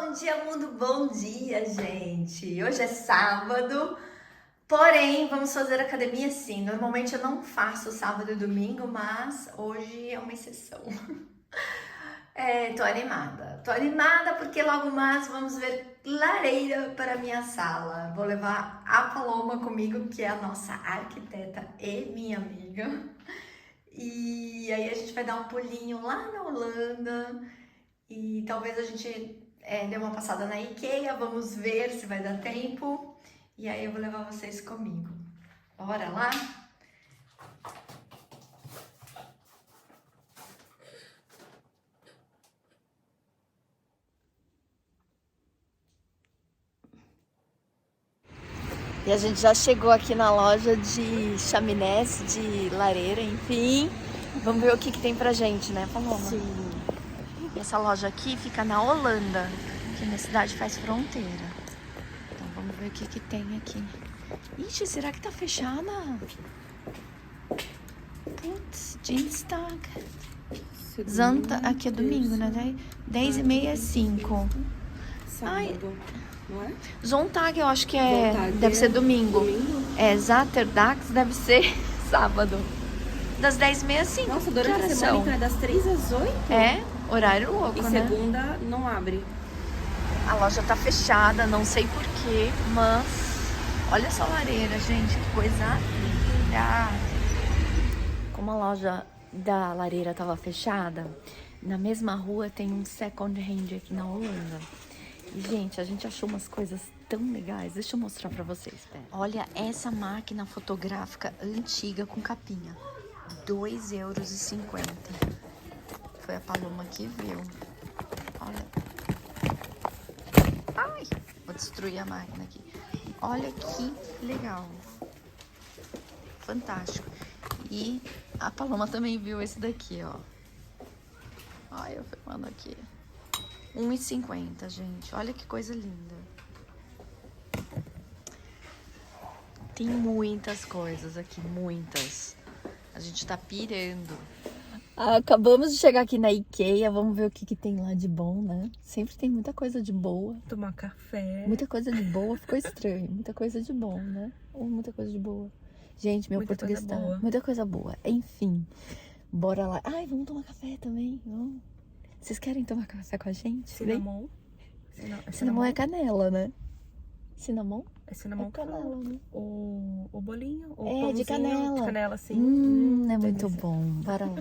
Bom dia, mundo, bom dia, gente! Hoje é sábado, porém vamos fazer academia sim. Normalmente eu não faço sábado e domingo, mas hoje é uma exceção. Tô animada porque logo mais vamos ver lareira para a minha sala. Vou levar a Paloma comigo, que é a nossa arquiteta e minha amiga. E aí a gente vai dar um pulinho lá na Holanda e talvez a gente dê uma passada na IKEA, vamos ver se vai dar tempo. E aí eu vou levar vocês comigo. Bora lá? E a gente já chegou aqui na loja de chaminés, de lareira, enfim. Vamos ver o que tem pra gente, né, Paloma? Sim. Essa loja aqui fica na Holanda, que minha cidade faz fronteira. Então vamos ver o que tem aqui. Ixi, será que tá fechada? Putz, Dienstag. Zanta, aqui é domingo, né? 10h30 é 5. Sábado, não é? Zontag eu acho que é. Zontag Deve ser domingo. Domingo? É, Zaterdags deve ser sábado. Das 10h30 às 5. Nossa, durante a semana então é das 3 às 8? É, horário louco, E né? segunda não abre. A loja tá fechada, não sei porquê, mas olha essa lareira, gente, que coisa linda. Como a loja da lareira tava fechada, na mesma rua tem um second hand aqui na Holanda. E, gente, a gente achou umas coisas tão legais. Deixa eu mostrar pra vocês. Pera. Olha essa máquina fotográfica antiga com capinha. €2,50. Foi a Paloma que viu. Olha. Ai, vou destruir a máquina aqui. Olha que legal. Fantástico. E a Paloma também viu esse daqui, ó. Ai, eu filmando aqui. R$1,50, gente. Olha que coisa linda. Tem muitas coisas aqui, muitas. A gente tá pirando. Acabamos de chegar aqui na IKEA, vamos ver o que tem lá de bom, né? Sempre tem muita coisa de boa. Tomar café. Muita coisa de boa ficou estranho. Muita coisa de bom, né? Ou muita coisa de boa. Gente, meu português tá... Muita coisa boa. Enfim, bora lá. Ai, vamos tomar café também. Vamos. Vocês querem tomar café com a gente? Cinnamon. Cinnamon é canela, né? Cinnamon? É cinnamon, É canela, né? O bolinho. O É, de pãozinho canela. De canela, sim. É muito delícia. bom. Bora lá.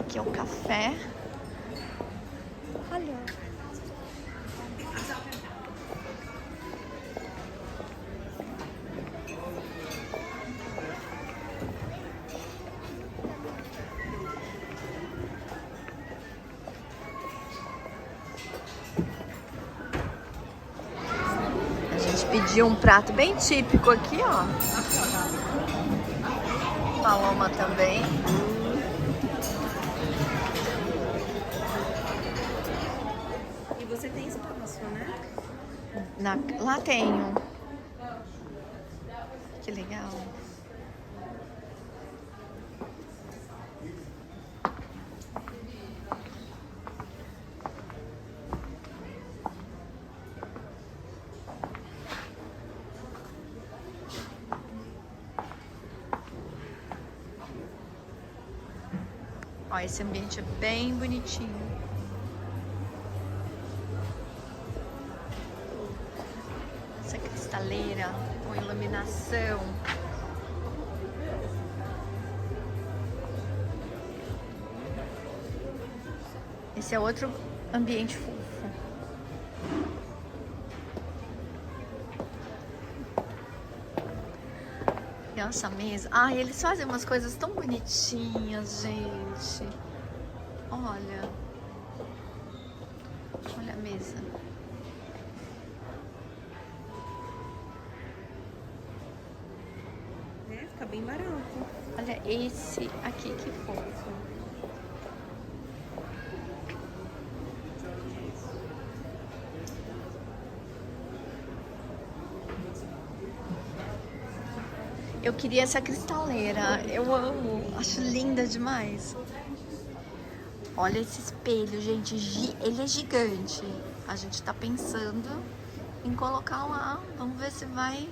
Aqui é o café. Olha. A gente pediu um prato bem típico aqui, ó. Paloma também. E você tem espaço, né? Lá tenho. Que legal. Ó, esse ambiente é bem bonitinho. Essa cristaleira com iluminação. Esse é outro ambiente fofo. E essa mesa. Ai, eles fazem umas coisas tão bonitinhas, gente. Olha. Olha a mesa. Fica bem barato. Olha esse aqui, que fofo. Eu queria essa cristaleira. Eu amo. Acho linda demais. Olha esse espelho, gente. Ele é gigante. A gente tá pensando em colocar lá. Vamos ver se vai...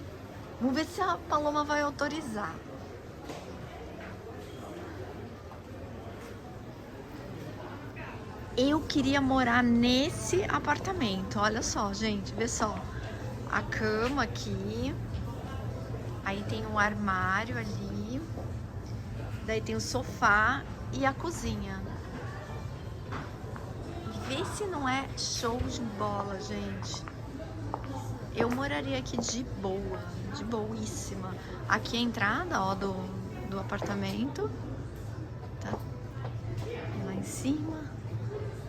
Vamos ver se a Paloma vai autorizar. Eu queria morar nesse apartamento. Olha só, gente. Vê só. A cama aqui. Aí tem um armário ali. Daí tem o sofá e a cozinha. Vê se não é show de bola, gente. Eu moraria aqui de boa, de boíssima. Aqui é a entrada, ó, do apartamento. Tá? Lá em cima.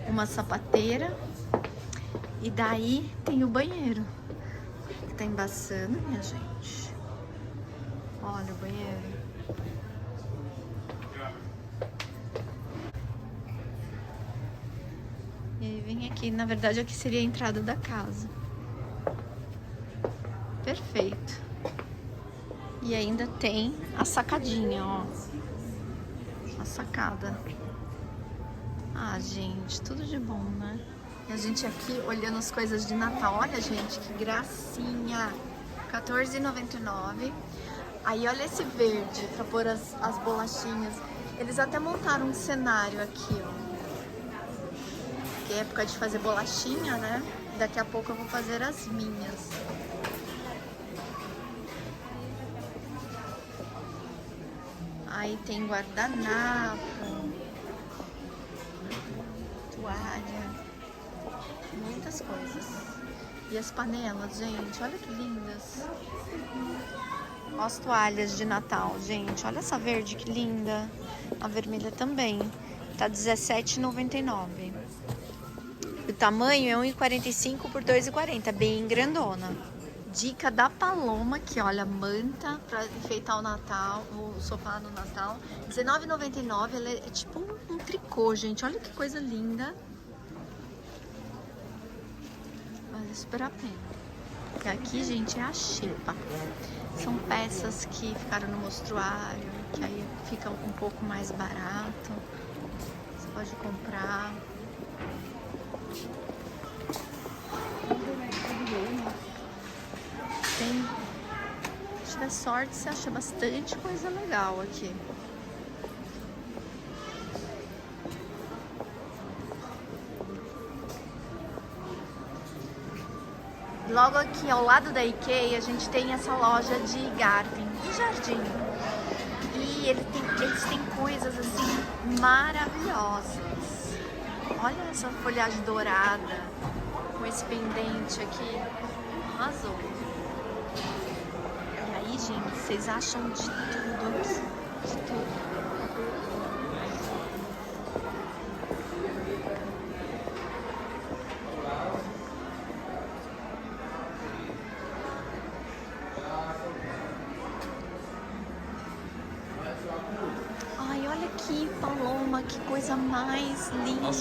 Uma sapateira. E daí tem o banheiro. Que tá embaçando, minha gente. Olha o banheiro. E aí vem aqui, na verdade aqui seria a entrada da casa. Perfeito. E ainda tem a sacadinha, ó. A sacada. Ah, gente, tudo de bom, né? E a gente aqui olhando as coisas de Natal. Olha, gente, que gracinha. R$14,99. Aí olha esse verde pra pôr as bolachinhas. Eles até montaram um cenário aqui, ó. Que é época de fazer bolachinha, né? Daqui a pouco eu vou fazer as minhas. Aí tem guardanapo, toalha, muitas coisas. E as panelas, gente, olha que lindas. Ó as toalhas de Natal, gente. Olha essa verde, que linda. A vermelha também. Tá R$17,99. O tamanho é 1,45 por 2,40, bem grandona. Dica da Paloma, que olha, manta pra enfeitar o Natal, o sofá no Natal. R$19,99, ela é tipo um tricô, gente. Olha que coisa linda. Vale super a pena. E aqui, gente, é a xepa. São peças que ficaram no mostruário, que aí fica um pouco mais barato. Você pode comprar. Tem, se tiver sorte, você acha bastante coisa legal aqui. Logo aqui ao lado da IKEA, a gente tem essa loja de garden, de jardim. E eles têm coisas assim maravilhosas. Olha essa folhagem dourada com esse pendente aqui. Arrasou. E aí, gente, vocês acham de tudo aqui. De tudo. Ai, olha aqui, Paloma, que coisa mais linda.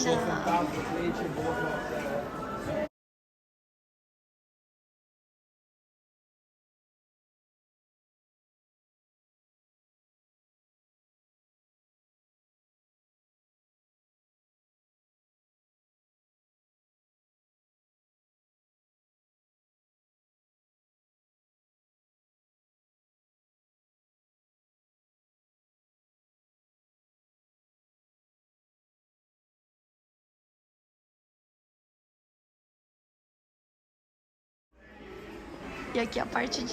E aqui a parte de...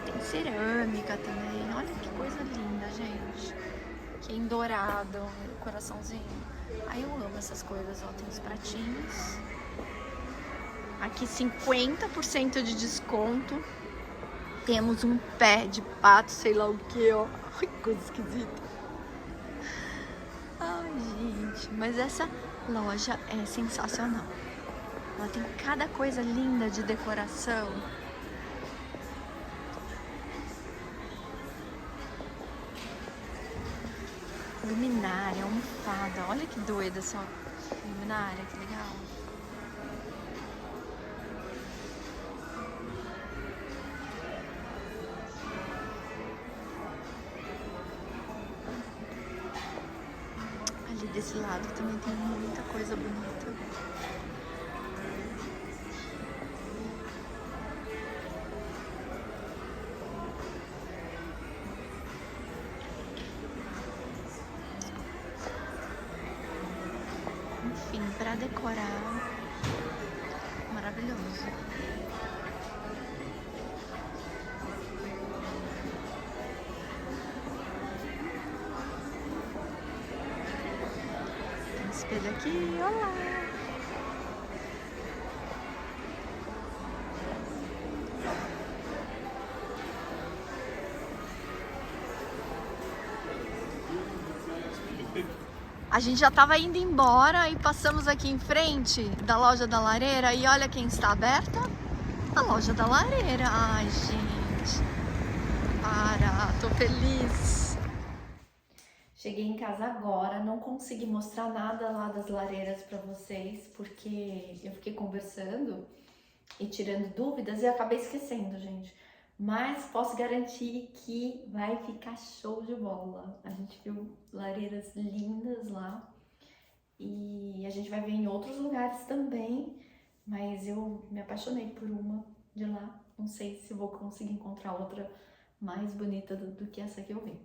tem cerâmica também. Olha que coisa linda, gente. Que é em dourado, coraçãozinho. Ai, eu amo essas coisas, ó. Tem os pratinhos. Aqui 50% de desconto. Temos um pé de pato, sei lá o que, ó. Ai, coisa esquisita. Ai, gente. Mas essa loja é sensacional. Ela tem cada coisa linda de decoração. Luminária, almofada. Olha que doida essa luminária, que legal. desse lado também tem muita coisa bonita. Enfim, para decorar, maravilhoso. Tem espelho aqui, olá! A gente já tava indo embora e passamos aqui em frente da loja da Lareira e olha quem está aberta. A loja da Lareira. Ai, gente. Tô feliz. Cheguei em casa agora, não consegui mostrar nada lá das lareiras pra vocês, porque eu fiquei conversando e tirando dúvidas e acabei esquecendo, gente. Mas posso garantir que vai ficar show de bola. A gente viu lareiras lindas lá e a gente vai ver em outros lugares também, mas eu me apaixonei por uma de lá. Não sei se vou conseguir encontrar outra mais bonita do que essa que eu vi.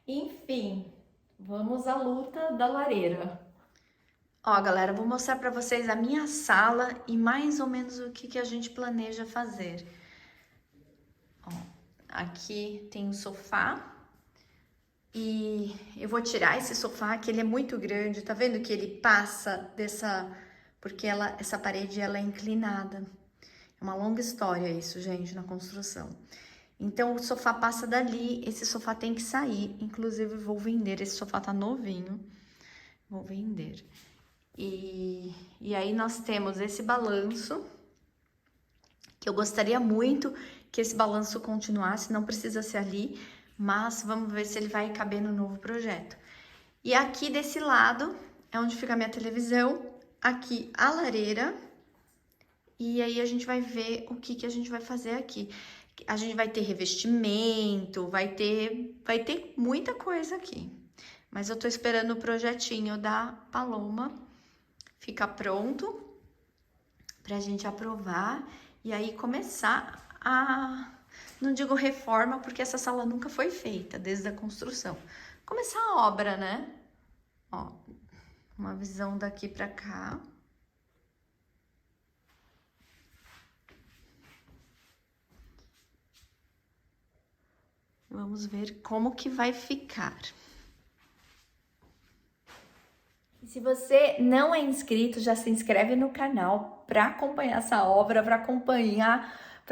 Enfim, vamos à luta da lareira. Ó, galera, vou mostrar pra vocês a minha sala e mais ou menos o que a gente planeja fazer. Ó, aqui tem um sofá e eu vou tirar esse sofá, que ele é muito grande, tá vendo que ele passa dessa... porque essa parede ela é inclinada. É uma longa história isso, gente, na construção. Então o sofá passa dali, esse sofá tem que sair, inclusive vou vender, esse sofá tá novinho, vou vender. E aí nós temos esse balanço, que eu gostaria muito que esse balanço continuasse, não precisa ser ali, mas vamos ver se ele vai caber no novo projeto. E aqui desse lado é onde fica a minha televisão, aqui a lareira, e aí a gente vai ver o que a gente vai fazer aqui. A gente vai ter revestimento, vai ter muita coisa aqui. Mas eu tô esperando o projetinho da Paloma ficar pronto pra gente aprovar e aí começar a... Não digo reforma, porque essa sala nunca foi feita desde a construção. Começar a obra, né? Ó, uma visão daqui pra cá. Vamos ver como que vai ficar. E se você não é inscrito, já se inscreve no canal para acompanhar essa obra, para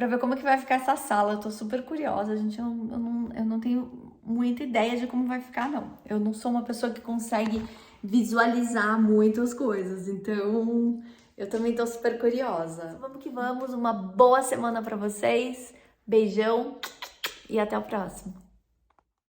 ver como que vai ficar essa sala. Eu tô super curiosa, gente. Eu não tenho muita ideia de como vai ficar, não. Eu não sou uma pessoa que consegue visualizar muitas coisas, então eu também tô super curiosa. Vamos que vamos, uma boa semana para vocês. Beijão. E até o próximo.